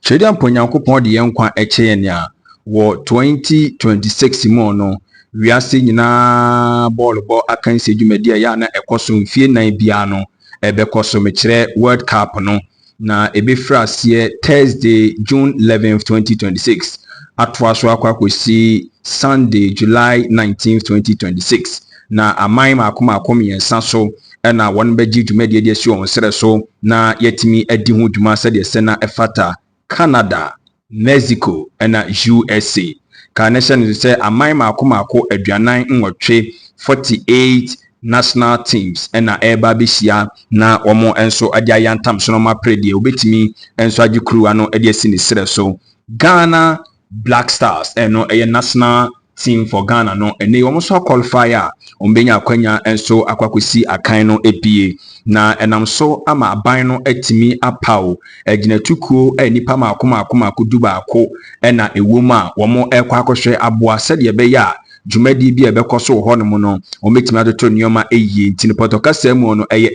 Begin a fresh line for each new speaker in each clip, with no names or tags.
Chedi amponyankopon de yenkwa eche ne a wo 2026 mu no wiase nyina ball akanse dwumadi ya na ekoso mfie nan bia no ebekoso mekire World Cup no na ebefrase Thursday June 11th 2026 atwa so akwakosi Sunday July 19th 2026 na amai makom yensa so na won beji dwumadi de si on sere so na yetimi adi hu dwuma se de se na efata Canada, Mexico, and USA. Carnation say amai mako aduanan nwotwe 48 national teams and eba bisia na omo enso adia yantam so no ma predi obetimi enso agi crew ano edi esi ni sere so Ghana Black Stars eno eye national team for Ghana no ene omo so qualifier ombenya akwanya enso akwakosi akan no epie na enam so ama aban no atimi apaw aginatukuo enipa mako dubaako ena ewom a womo ekwa akohwe aboa sede be ya dwumadi bi ebekoso ho no no ometimi adoto nioma eyi ntini potokasa mu no eye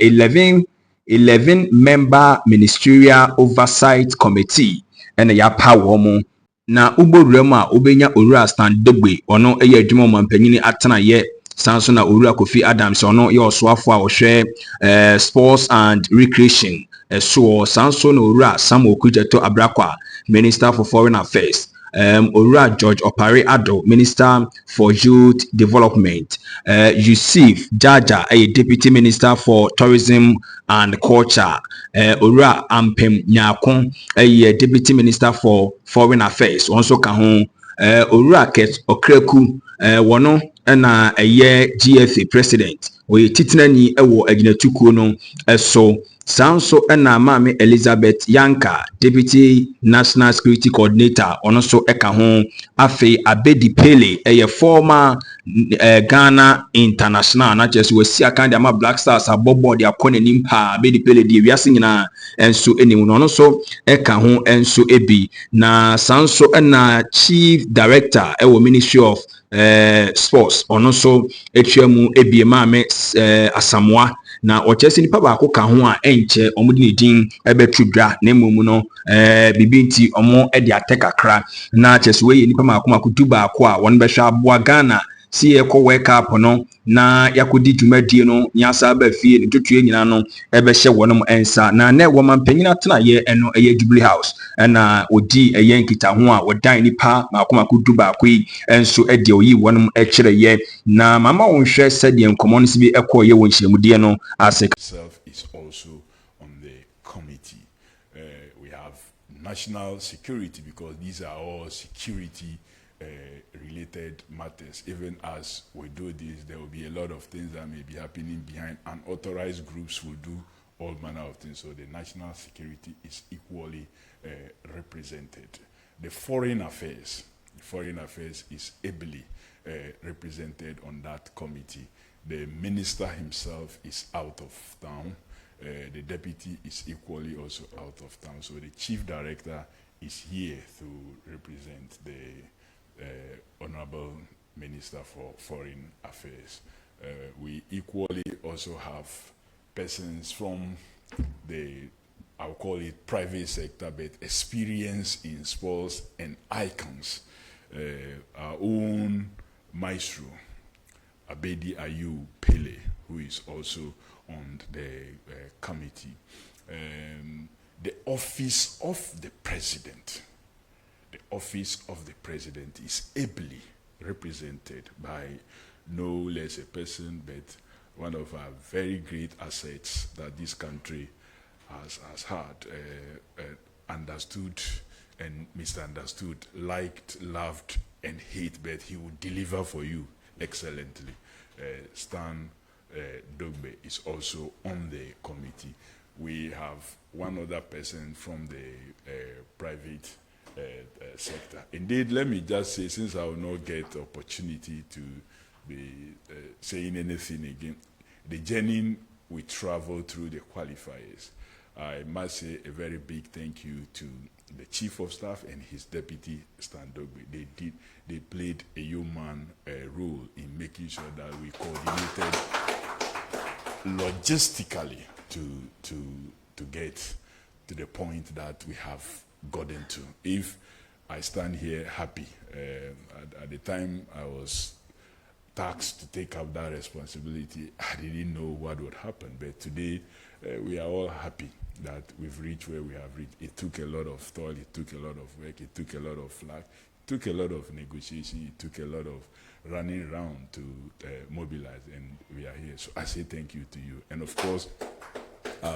11 member ministerial oversight committee ena ya pawo mo na ugbowuram a obenya Owura Dogbe ono eye adwuma mampanyini atena ye sanso na Owura Kofi Adams ono ye osoafo a ohwe sports and recreation so sanso na Owura Okudzeto Ablakwa Minister for Foreign Affairs Owura George Opare Ado Minister for Youth Development Yusuf Jaja a Deputy Minister for Tourism and Culture Owura Ampem Nyakon a Deputy Minister for Foreign Affairs also ka ho Owura Ket Okreku wono na GFA President we titinani ewo aginatukuo no so sanso na Mame Elizabeth Yanka Deputy National Security Coordinator ono so eka ho afi Abedi Pele former Ghana international na just we see akande ama Black Stars abobo de akone nimpa Abedi Pele de wiase nyina enso enimu no so eka ho enso ebi na sanso na Chief Director ewo Ministry of Sports ono so etwemu ebi Mame Asamoah na ochesi nipa ba ko ka ho a enche omudi ne din ebetudwa na emom no bibinti omo ede atekakra na chesi we nipa mako dubaako a won behwa aboa Ghana si ekọ World Cup no na yakodi dwumadie no nyasa ba fie ne tutue nyina no ebehye wonom ensa na na womampanyina tena ye eno eye Jubilee House na odi eye nkita ho a wodan nipa mako dubaako yi enso ede oyi wonom ekire ye na mama wonhwe sede nkomo no sibi ekọ ye wonhyemudie no
itself is also on the committee. We have national security because these are all security related matters. Even as we do this, there will be a lot of things that may be happening behind. Unauthorized groups will do all manner of things. So the national security is equally represented. The foreign affairs is ably represented on that committee. The minister himself is out of town. The deputy is equally also out of town. So the chief director is here to represent the Honorable Minister for Foreign Affairs. We equally also have persons from the, I'll call it private sector, but experience in sports and icons. Our own maestro, Abedi Ayu Pele, who is also on the committee. The office of the president is ably represented by no less a person but one of our very great assets that this country has had, understood and misunderstood, liked, loved and hate, but he will deliver for you excellently. Stan Dogbe is also on the committee. We have one other person from the private sector. Indeed, let me just say, since I will not get opportunity to be saying anything again, the journey we travel through the qualifiers, I must say a very big thank you to the Chief of Staff and his deputy, Stan Dogbe. They played a human role in making sure that we coordinated logistically to get to the point that we have gotten to. If I stand here happy, at the time I was tasked to take up that responsibility, I didn't know what would happen. But today, we are all happy that we've reached where we have reached. It took a lot of toil, it took a lot of work, it took a lot of flag, it took a lot of negotiation, it took a lot of running around to mobilize, and we are here. So I say thank you to you. And of course,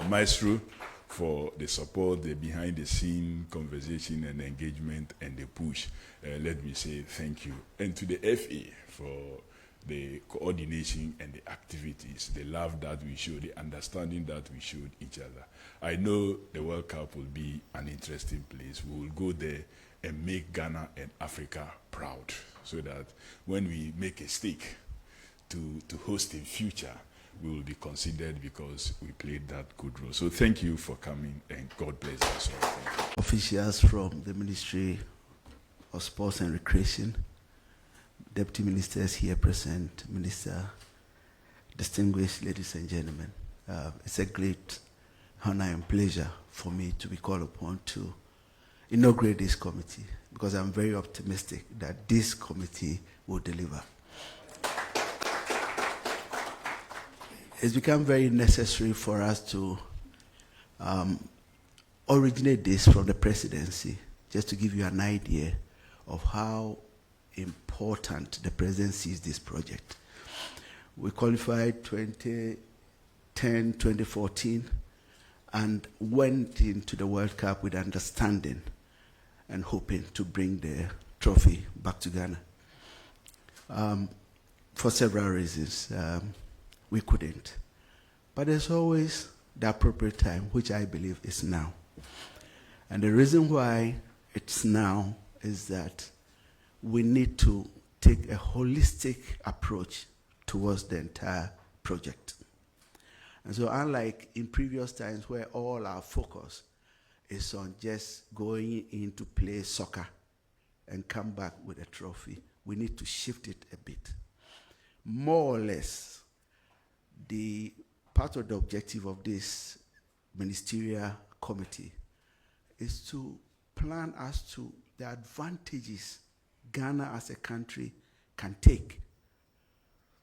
Maestro, for the support, the behind-the-scene conversation and engagement and the push. Let me say thank you. And to the FA for the coordination and the activities, the love that we show, the understanding that we showed each other. I know the World Cup will be an interesting place. We will go there and make Ghana and Africa proud, so that when we make a stake to host in future, we will be considered because we played that good role. So thank you for coming, and God bless us all.
Officials from the Ministry of Sports and Recreation, Deputy Ministers here present, Minister, distinguished ladies and gentlemen, it's a great honor and pleasure for me to be called upon to inaugurate this committee, because I'm very optimistic that this committee will deliver. It's become very necessary for us to originate this from the presidency, just to give you an idea of how important the presidency is this project. We qualified 2010, 2014, and went into the World Cup with understanding and hoping to bring the trophy back to Ghana. For several reasons, we couldn't. But there's always the appropriate time, which I believe is now. And the reason why it's now is that we need to take a holistic approach towards the entire project. And so unlike in previous times where all our focus is on just going in to play soccer and come back with a trophy, we need to shift it a bit. More or less, the part of the objective of this ministerial committee is to plan as to the advantages Ghana as a country can take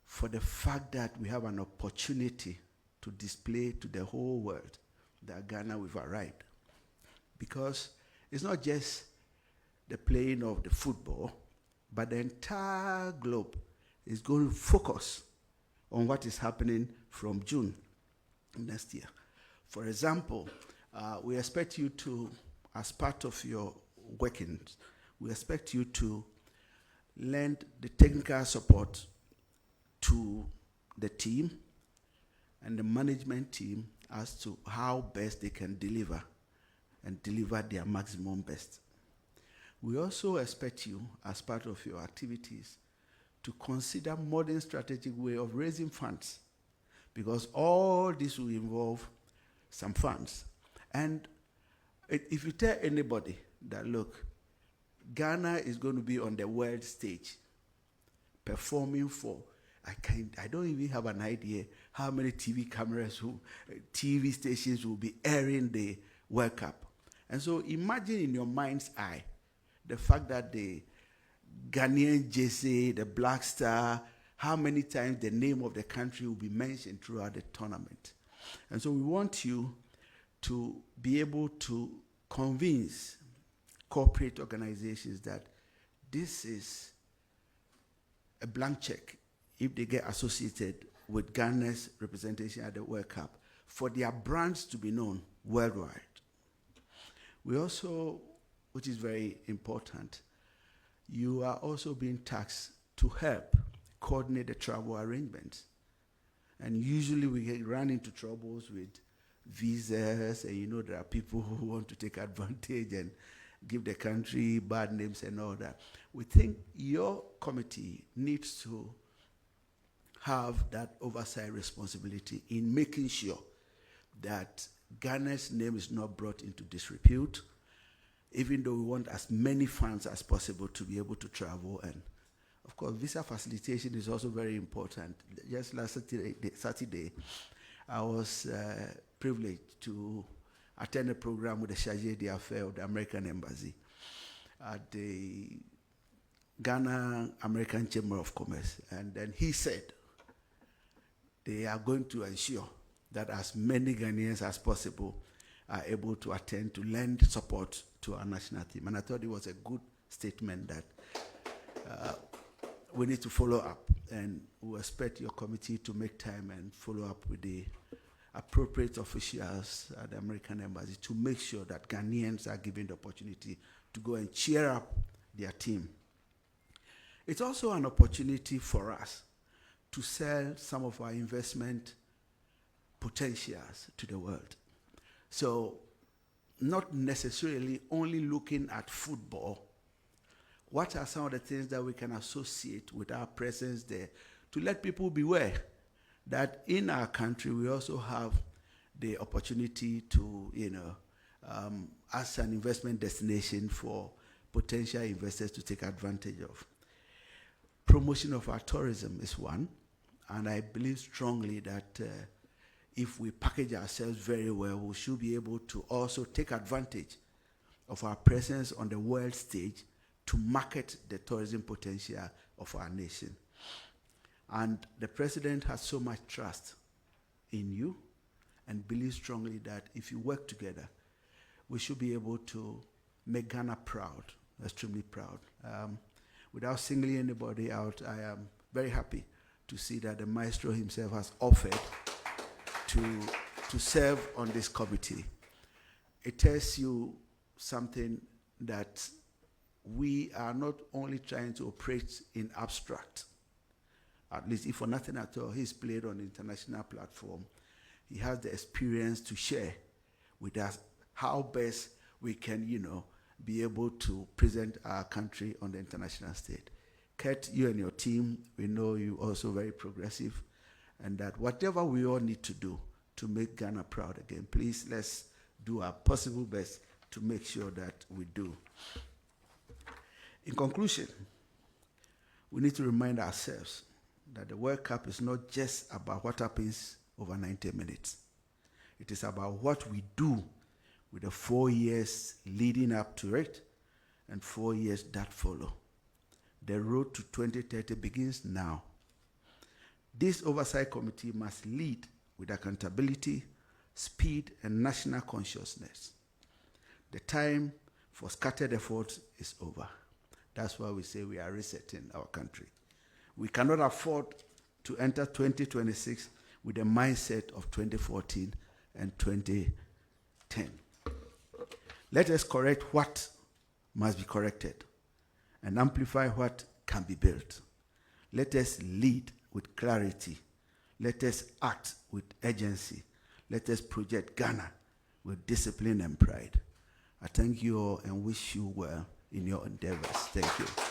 for the fact that we have an opportunity to display to the whole world that Ghana we've arrived. Because it's not just the playing of the football, but the entire globe is going to focus on what is happening from June next year. For example, we expect you to, as part of your workings, we expect you to lend the technical support to the team and the management team as to how best they can deliver and deliver their maximum best. We also expect you, as part of your activities, to consider modern strategic way of raising funds, because all this will involve some funds. And if you tell anybody that, look, Ghana is going to be on the world stage performing for, I don't even have an idea how many TV cameras, TV stations will be airing the World Cup. And so imagine in your mind's eye the fact that the Ghanaian Xoese, the Black Star, how many times the name of the country will be mentioned throughout the tournament. And so we want you to be able to convince corporate organizations that this is a blank check if they get associated with Ghana's representation at the World Cup, for their brands to be known worldwide. We also, which is very important, you are also being tasked to help coordinate the travel arrangements. And usually we run into troubles with visas, and there are people who want to take advantage and give the country bad names and all that. We think your committee needs to have that oversight responsibility in making sure that Ghana's name is not brought into disrepute, even though we want as many funds as possible to be able to travel. And of course, visa facilitation is also very important. Just last Saturday I was privileged to attend a program with the Xoese Dogbe of the American Embassy at the Ghana American Chamber of Commerce. And then he said they are going to ensure that as many Ghanaians as possible are able to attend to lend support to our national team. And I thought it was a good statement that we need to follow up, and we expect your committee to make time and follow up with the appropriate officials at the American Embassy to make sure that Ghanaians are given the opportunity to go and cheer up their team. It's also an opportunity for us to sell some of our investment potentials to the world. So, not necessarily only looking at football. What are some of the things that we can associate with our presence there to let people beware that in our country we also have the opportunity to, as an investment destination for potential investors to take advantage of. Promotion of our tourism is one, and I believe strongly that if we package ourselves very well, we should be able to also take advantage of our presence on the world stage to market the tourism potential of our nation. And the president has so much trust in you and believes strongly that if you work together, we should be able to make Ghana proud, extremely proud. Without singling anybody out, I am very happy to see that the maestro himself has offered to serve on this committee. It tells you something that we are not only trying to operate in abstract. At least, if for nothing at all, he's played on the international platform. He has the experience to share with us how best we can, be able to present our country on the international stage. Kurt, you and your team, we know you also very progressive, and that whatever we all need to do to make Ghana proud again, please let's do our possible best to make sure that we do. In conclusion, we need to remind ourselves that the World Cup is not just about what happens over 90 minutes. It is about what we do with the 4 years leading up to it and 4 years that follow. The road to 2030 begins now. This Oversight Committee must lead with accountability, speed, and national consciousness. The time for scattered efforts is over. That's why we say we are resetting our country. We cannot afford to enter 2026 with the mindset of 2014 and 2010. Let us correct what must be corrected and amplify what can be built. Let us lead with clarity. Let us act with urgency. Let us project Ghana with discipline and pride. I thank you all and wish you well in your endeavors. Thank you.